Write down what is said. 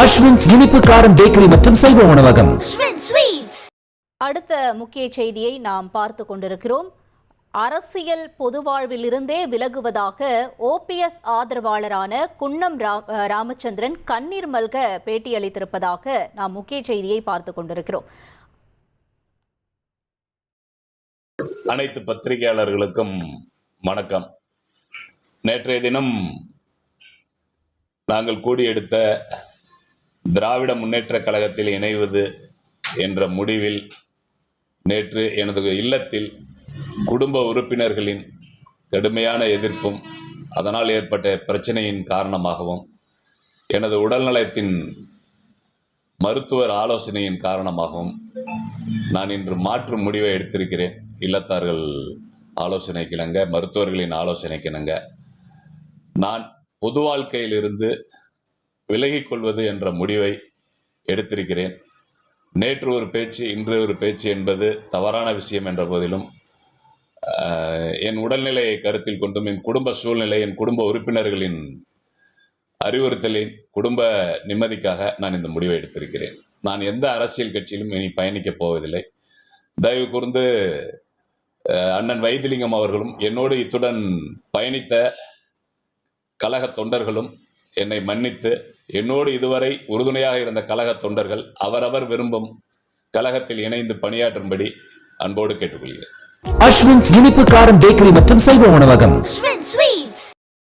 அஸ்வின்ஸ் இனிப்பு காரம் பேக்கரி மற்றும் சைவ உணவகம். அடுத்த முக்கிய செய்தியை நாம் பார்த்து கொண்டிருக்கிறோம். அரசியல் பொதுவாழ்விலிருந்தே விலகுவதாக OPS ஆதரவாளரான குன்னம் ராமச்சந்திரன் கண்ணீர் மல்க பேட்டியளித்திருப்பதாக நாம் முக்கிய செய்தியை பார்த்து கொண்டிருக்கிறோம். அனைத்து பத்திரிகையாளர்களுக்கும் வணக்கம். நேற்றைய தினம் நாங்கள் கூடியெடுத்த திராவிட முன்னேற்ற கழகத்தில் இணைவது என்ற முடிவில் நேற்று எனது இல்லத்தில் குடும்ப உறுப்பினர்களின் கடுமையான எதிர்ப்பும் அதனால் ஏற்பட்ட பிரச்சனையின் காரணமாகவும் எனது உடல்நலத்தின் மருத்துவர் ஆலோசனையின் காரணமாகவும் நான் இன்று மாற்று முடிவை எடுத்திருக்கிறேன். இல்லத்தார்கள் ஆலோசனைக்கிணங்க, மருத்துவர்களின் ஆலோசனைக்கிணங்க நான் பொது வாழ்க்கையிலிருந்து விலகிக் கொள்வது என்ற முடிவை எடுத்திருக்கிறேன். நேற்று ஒரு பேச்சு, இன்று ஒரு பேச்சு என்பது தவறான விஷயம் என்ற போதிலும் என் உடல்நிலையை கருத்தில் கொண்டும், என் குடும்ப சூழ்நிலை, என் குடும்ப உறுப்பினர்களின் அறிவுறுத்தலின் குடும்ப நிம்மதிக்காக நான் இந்த முடிவை எடுத்திருக்கிறேன். நான் எந்த அரசியல் கட்சியிலும் இனி பயணிக்கப் போவதில்லை. தயவு கூர்ந்து அண்ணன் வைத்திலிங்கம் அவர்களும் என்னோடு இத்துடன் பயணித்த கழக தொண்டர்களும் என்னை மன்னித்து, என்னோடு இதுவரை உறுதுணையாக இருந்த கழக தொண்டர்கள் அவரவர் விரும்பும் கழகத்தில் இணைந்து பணியாற்றும்படி அன்போடு கேட்டுக்கொள்கிறேன். அஸ்வின்ஸ் இனிப்பு காரம் பேக்கரி மற்றும் சைவ உணவகம்.